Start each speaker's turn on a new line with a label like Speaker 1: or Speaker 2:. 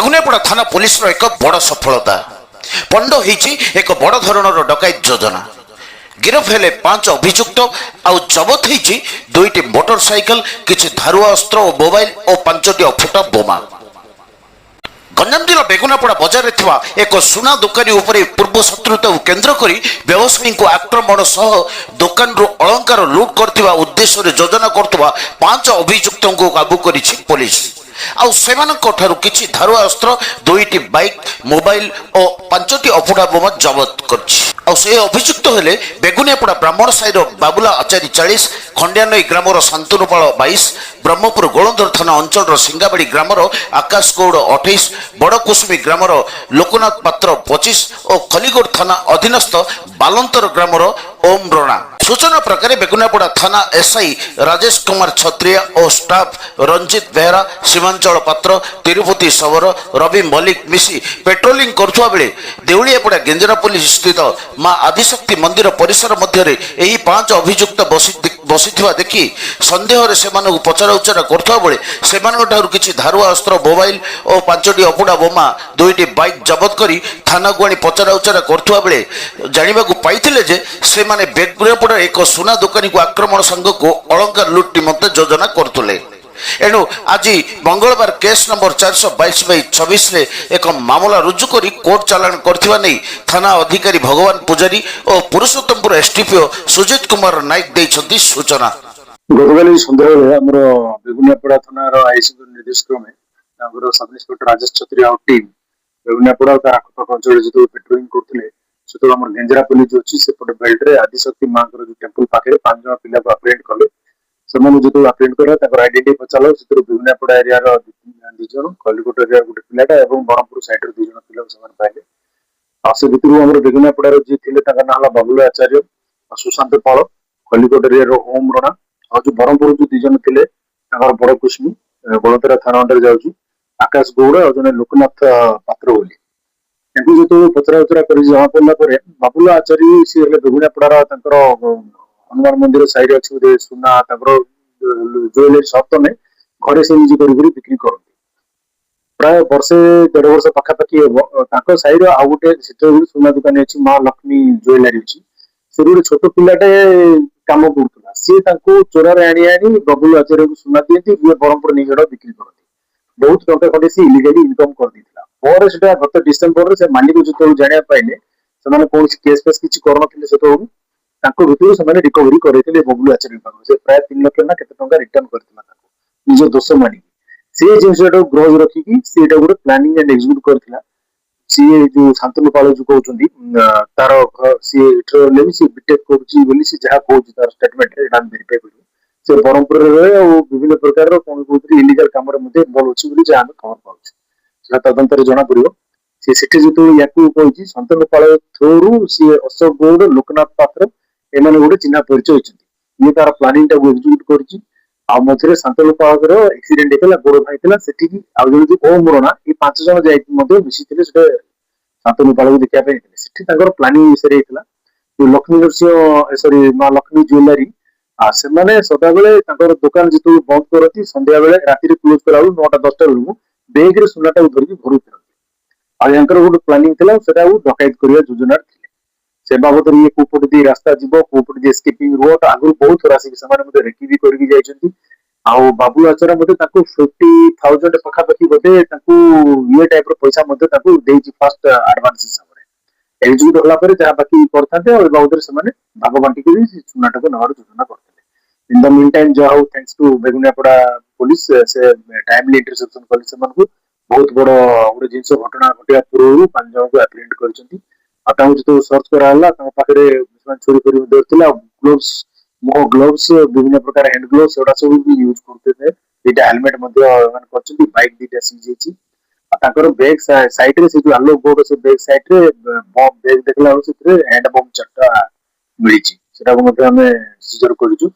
Speaker 1: ବେଗୁନିଆପଡ଼ା ଥାନା ପୁଲିସର ଏକ ବଡ଼ ସଫଳତା ପଣ୍ଡ ହୋଇଛି ଏକ ବଡ଼ ଧରଣର ଡକାୟତ ଯୋଜନା। ଗିରଫ ହେଲେ 5 ଅଭିଯୁକ୍ତ ଆଉ ଜବତ ହୋଇଛି 2ଟି ମୋଟର ସାଇକେଲ, କିଛି ଧାରୁଆ ଅସ୍ତ୍ର ଓ ମୋବାଇଲ ଓ 5ଟି ଅଫୁଟା ବୋମା। ଗଞ୍ଜାମ ଜିଲ୍ଲା ବେଗୁନିଆପଡ଼ା ବଜାରରେ ଥିବା ଏକ ସୁନା ଦୋକାନୀ ଉପରେ ପୂର୍ବ ଶତ୍ରୁତାକୁ କେନ୍ଦ୍ର କରି ବ୍ୟବସାୟୀଙ୍କୁ ଆକ୍ରମଣ ସହ ଦୋକାନରୁ ଅଳଙ୍କାର ଲୁଟ୍ କରୁଥିବା ଉଦ୍ଦେଶ୍ୟରେ ଯୋଜନା କରୁଥିବା 5 ଅଭିଯୁକ୍ତଙ୍କୁ କାବୁ କରିଛି ପୋଲିସ। ଆଉ ସେମାନଙ୍କ ଠାରୁ କିଛି ଧାରୁଆ ଅସ୍ତ୍ର, 2ଟି ବାଇକ୍, ମୋବାଇଲ ଓ 5ଟି ଅଫୁଟା ବୋମା ଜବତ କରିଛି। ଆଉ ସେ ଅଭିଯୁକ୍ତ ହେଲେ ବେଗୁନିଆପଡ଼ା ବ୍ରାହ୍ମଣ ସାହିର ବାବୁଲା ଆଚାରୀ 40, ଖଣ୍ଡିଆନଈ ଗ୍ରାମର ଶାନ୍ତନୁପାଳ 22, ବ୍ରହ୍ମପୁର ଗୋଳନ୍ଦର ଥାନା ଅଞ୍ଚଳର ସିଙ୍ଗାବାଡ଼ି ଗ୍ରାମର ଆକାଶ ଗୌଡ଼ 28, ବଡ଼କୁସୁମୀ ଗ୍ରାମର ଲୋକନାଥ ପାତ୍ର 25 ଓ ଖଲିଗୋଡ଼ ଥାନା ଅଧୀନସ୍ଥ ବାଲନ୍ତର ଗ୍ରାମର ଓମ୍ ରଣା। ସୂଚନା ପ୍ରକାରେ ବେଗୁନିଆପଡ଼ା ଥାନା ଏସ୍ଆଇ ରାଜେଶ କୁମାର ଛତ୍ରିଆ ଓ ଷ୍ଟାଫ୍ ରଞ୍ଜିତ ବେହେରା, ସୀମାଞ୍ଚଳ ପାତ୍ର, ତିରୁପତି ଶବର, ରବି ମଲ୍ଲିକ ମିଶି ପେଟ୍ରୋଲିଂ କରୁଥିବା ବେଳେ ଦେଉଳିଆପଡ଼ା ଗେଞ୍ଜରାପଲ୍ଲୀ ସ୍ଥିତ ମା ଆଦିଶକ୍ତି ମନ୍ଦିର ପରିସର ମଧ୍ୟରେ ଏହି 5 ଅଭିଯୁକ୍ତ ବସିଥିବା ଦେଖି ସନ୍ଦେହରେ ସେମାନଙ୍କୁ ପଚରାଉଚରା କରୁଥିବା ବେଳେ ସେମାନଙ୍କଠାରୁ କିଛି ଧାରୁଆ ଅସ୍ତ୍ର, ମୋବାଇଲ ଓ 5ଟି ଅଫୁଟା ବୋମା, 2ଟି ବାଇକ୍ ଜବତ କରି ଥାନାକୁ ଆଣି ପଚରାଉଚରା କରୁଥିବା ବେଳେ ଜାଣିବାକୁ ପାଇଥିଲେ ଯେ ସେମାନେ ବେଗୁନିଆପଡ଼ା ଏକ ସୁନା ଦୋକାନୀକୁ ଆକ୍ରମଣ ସାଙ୍ଗକୁ ଅଳଙ୍କାର ଲୁଟ୍ ନିମନ୍ତେ ଯୋଜନା କରୁଥିଲେ। ଏଣୁ ଆଜି ମଙ୍ଗଳବାର କେସ୍ ନମ୍ବର 422/26ରେ ଏକ ମାମଲା ରୁଜୁ କରି କୋର୍ଟ ଚାଲାଣ କରିଥିବା ନେଇ ଥାନା ଅଧିକାରୀ ଭଗବାନ ପୂଜାରୀ ଓ ପୁରୁଷୋତ୍ତମପୁର ଏସ୍ଡିପିଓ ସୁଜିତ କୁମାର ନାୟକ ଦେଇଛନ୍ତି ସୂଚନା।
Speaker 2: ଗତକାଲି ସନ୍ଧ୍ୟାବେଳେ ଆମର ବେଗୁନିଆପଡ଼ା ଥାନାର ଆଇସିଙ୍କ ନିର୍ଦ୍ଦେଶ କ୍ରମେ ଆମର ସବ୍ ଇନ୍ସପେକ୍ଟର ରାଜେଶ ଛତ୍ରୀ ଆଉ ଟିମ୍ ବେଗୁନିଆପଡ଼ା ତାର ଆଖପାଖ ଅଞ୍ଚଳରେ ଯେତେବେଳେ ପେଟ୍ରୋଲିଂ କରୁଥିଲେ ସେତେବେଳେ ଆମର ଗେଞ୍ଜରାପଲ୍ଲୀ ଯୋଉ ଅଛି ସେପଟେ ବେଲ୍ଟରେ ଆଦିଶକ୍ତି ମାଙ୍କର ଯୋଉ ଟେମ୍ପଲ ପାଖରେ 5 ଜଣ ପିଲାକୁ ଆପ୍ରେହେଣ୍ଡ କଲେ। ସେମାନେ ଯେତେବେଳେ ଆପ୍ରେହେଣ୍ଡ କଲେ ତାଙ୍କର ଆଇଡେଣ୍ଟିଟି ପଚାରିଲା, ସେଥିରୁ ବେଗୁନିଆପଡ଼ା ଏରିଆର 2 ଜଣ, ଖଲିକୋଟ ଏରିଆର ଗୋଟେ ପିଲାଟା ଏବଂ ବ୍ରହ୍ମପୁର ସାଇଡର 2 ଜଣ ପିଲାକୁ ସେମାନେ ପାଇଲେ। ଆଉ ସେ ଭିତରୁ ଆମର ବେଗୁନିଆପଡ଼ାର ଯିଏ ଥିଲେ ତାଙ୍କ ନାଁ ହେଲା ବାବୁଲା ଆଚାର୍ଯ୍ୟ, ସୁଶାନ୍ତ ପାଳ, ଖଲିକୋଟ ଏରିଆର ଓମ୍ ରଣା, ଆଉ ଯୋଉ ବ୍ରହ୍ମପୁର ଯୋଉ 2 ଜଣ ଥିଲେ ତାଙ୍କର ବଡ କୁସୁମୀ ବଳତରା ଥାନା ଅଣ୍ଡରେ ଯାଉଛି ଆକାଶ ଗୌଡ଼ ଆଉ ଜଣେ ଲୋକନାଥ ପାତ୍ର ବୋଲି। ତାଙ୍କୁ ଯେତେବେଳେ ପଚରାଉଚରା କରି ଜଣା ପଡିଲା ପରେ ବାବୁଲା ଆଚାରୀ ସିଏ ହେଲେ ବେଗୁନିଆପଡ଼ାର ତାଙ୍କର ହନୁମାନ ମନ୍ଦିର ସାଇଡ୍ ଅଛି ଗୋଟେ ସୁନା ତାଙ୍କର ଜୁଏଲାରୀ ସପ୍ ତ ନାହିଁ, ଘରେ ସେ ନିଜେ କରି ବିକ୍ରି କରନ୍ତି। ପ୍ରାୟ 1.5 ବର୍ଷ ପାଖାପାଖି ହେବ ତାଙ୍କ ସାଇଡ୍ ଆଉ ଗୋଟେ ସେଠି ସୁନା ଦୋକାନୀ ଅଛି, ମା ଲକ୍ଷ୍ମୀ ଜୁଏଲାରୀ ଅଛି, ସେଠି ଗୋଟେ ଛୋଟ ପିଲାଟେ କାମ କରୁଥିଲା। ସିଏ ତାଙ୍କୁ ଚୋରାରେ ଆଣି ବବୁଲ ଆଚାର୍ଯ୍ୟକୁ ସୁନା ଦିଅନ୍ତି, ଇଏ ବ୍ରହ୍ମପୁର ନିଜର ବିକ୍ରି କରନ୍ତି। ବହୁତ ଟଙ୍କା ଖଣ୍ଡେ ସେ ଇଲିଗାଲି ଇନକମ୍ କରିଦେଇଥିଲା। ପରେ ସେଟା ଗତ ଡିସେମ୍ବରରେ ସେ ମାଲିକ ଯେତେବେଳେ ଜାଣିବା ପାଇଲେ ସେମାନେ କୌଣସି କେସ୍ ଫେସ୍ କିଛି କରିନଥିଲେ, ସେତେବେଳକୁ ତାଙ୍କ ଭିତରୁ ସେମାନେ ରିକଭରି କରିଥିଲେ ବବୁଲ ଆଚାର୍ଯ୍ୟ ପାଖରୁ। ସେ ପ୍ରାୟ 3 ଲକ୍ଷ ନା କେତେ ଟଙ୍କା ରିଟର୍ନ କରିଥିଲା ତାଙ୍କୁ ନିଜ ଦୋଷ ମାନିକି। ସେ ଜିନିଷଟାକୁ ଗ୍ରଜ ରଖିକି ସେ ଏଟା ଗୋଟେ ପ୍ଲାନିଂ ଆଣ୍ଡ ଏକ୍ସିକ୍ୟୁଟ କରିଥିଲା। ସିଏ ଯୋଉ ଶାନ୍ତନୁପାଳ ଯୋଉ କହୁଛନ୍ତି ତାର ସିଏ ଏଠି ସିଏ ବିଟେକ୍ କରୁଛି ବୋଲି ସେ ଯାହା କହୁଛି ତାର ଷ୍ଟେଟମେଣ୍ଟରେ ଏଟା ଭେରିଫାଇ କରିବୁ। ସେ ବ୍ରହ୍ମପୁରରେ ରହେ ଆଉ ବିଭିନ୍ନ ପ୍ରକାରର କଣ କହୁଥିଲି ଇଲିଗାଲ କାମରେ ମଧ୍ୟ ଇନଭଲ୍ଭ ଅଛି ବୋଲି ଯାହା ଆମେ ଖବର ପାଉଛୁ। ସେଟା ତଦନ୍ତରେ ଜଣା ପଡିବ। ସେ ସେଠି ଯେତେବେଳେ ୟାକୁ କହିଛି ଶାନ୍ତନୁପାଳ ଥ୍ରୋରୁ ସିଏ ଅଶୋକ ଗୌଡ଼, ଲୋକନାଥ ପାତ୍ର ଏମାନେ ଗୋଟେ ଚିହ୍ନା ପରିଚୟ ହେଇଛନ୍ତି। ଇଏ ତାର ପ୍ଲାନିଂ ଟାକୁ ଏକ୍ସିକ୍ୟୁଟ କରିଛି। ଆଉ ମଝିରେ ଶାନ୍ତନୁପାଳଙ୍କର ଆକ୍ସିଡେଣ୍ଟ ହେଇଥିଲା, ଗୋଡ ଭାଇଥିଲା, ସେଠିକି ଆଉ ଜଣେ ଯୋଉ ଓମ୍ ରଣା ଏଇ 5 ଜଣ ଯାଇକି ମଧ୍ୟ ମିଶିଥିଲେ ସେଟା ଶାନ୍ତନୁପାଳକୁ ଦେଖିବା ପାଇଁ ହେଇଥିଲେ। ସେଠି ତାଙ୍କର ପ୍ଲାନିଂ ବିଷୟରେ ହେଇଥିଲା। ଲକ୍ଷ୍ମୀ ନରସିଂହ ମା ଲକ୍ଷ୍ମୀ ଜୁଏଲାରୀ ସେମାନେ ସଦାବେଳେ ତାଙ୍କର ଦୋକାନ ଯେତେବେଳେ ବନ୍ଦ କରନ୍ତି ସନ୍ଧ୍ୟା ବେଳେ ରାତିରେ କ୍ଲୋଜ କଲା ବେଳକୁ 9ଟା-10ଟା ବେଳକୁ ବେଗରେ ସୁନାଟାକୁ ଧରିକି ଘରୁ ଫେରନ୍ତି। ଆଉ ୟାଙ୍କର ଗୋଟେ ପ୍ଲାନିଂ ଥିଲା ସେଟାକୁ ଡକାୟତ କରିବା ଯୋଜନାରେ ଥିଲେ। ସେ ବାବଦରେ ଇଏ କୋଉପଟେ ଦେଇ ରାସ୍ତା ଯିବ, କୋଉପଟେ ଦେଇ ଏସ୍କେପିଂ ରୋଡ ଆଗରୁ ବହୁତ ଥର ଆସିକି ସେମାନେ ମଧ୍ୟ ରେକି ବି କରିକି ଯାଇଛନ୍ତି। ଆଉ ବାବୁଲ ଆଚାର୍ଯ୍ୟ ମଧ୍ୟ ତାଙ୍କୁ 50,000 ପାଖାପାଖି ବୋଧେ ତାଙ୍କୁ ଇଏ ଟାଇପର ପଇସା ମଧ୍ୟ ତାଙ୍କୁ ଦେଇଛି ଫାଷ୍ଟ ଆଡଭାନ୍ସ ହିସାବରେ। ଏକ୍ସିକ୍ୟୁଟ ହେଲା ପରେ ଯାହା ବାକି କରିଥାନ୍ତେ ଆଉ ଏ ବାବଦରେ ସେମାନେ ଭାଗ ବାଣ୍ଟିକି ସୁନାଟାକୁ ନେବାର ଯୋଜନା କରିଥିଲେ। ଇନ୍ ଦ ମିନ୍ ଟାଇମ୍ ଯାହା ହଉ ଥ୍ୟାଙ୍କ୍ସ ଟୁ ବେଗୁନିଆପଡ଼ା ପୋଲିସ ସେ ଟାଇମଲି ଇଣ୍ଟରସେପ୍ସନ କଲେ ସେମାନଙ୍କୁ। ବହୁତ ବଡ ଗୋଟେ ଜିନିଷ ଘଟଣା ଘଟିବା ପୂର୍ବରୁ 5 ଜଣଙ୍କୁ ଆପ୍ରିହେଣ୍ଡ କରିଛନ୍ତି। ଆଉ ତାଙ୍କୁ ଯେତେବେଳେ ସର୍ଚ୍ଚ କରାହେଲା ତାଙ୍କ ପାଖରେ ଛୁରୀ ଫୁରୀ ମଧ୍ୟ ଥିଲା, ଗ୍ଲୋଭ୍ସ ବିଭିନ୍ନ ପ୍ରକାର ହ୍ୟାଣ୍ଡ ଗ୍ଲୋଭ୍ସ ଏଗୁଡା ସବୁ ବି ୟୁଜ କରୁଥିଲେ। 2ଟା ହେଲମେଟ ମଧ୍ୟ ମାନେ କରିଛନ୍ତି, ବାଇକ୍ 2ଟା ସିଜ୍ ହେଇଛି। ଆଉ ତାଙ୍କର ବେକ୍ ସାଇଡରେ ସେ ଯୋଉ ଆଲୋକ ବୋର୍ଡ ସେ ବେକ୍ ସାଇଡରେ ବେକ୍ ଦେଖିଲା ବେଳକୁ ସେଥିରେ ହ୍ୟାଣ୍ଡ ବମ୍ 4ଟା ମିଳିଛି, ସେଟାକୁ ମଧ୍ୟ ଆମେ ସିଜର କରିଛୁ।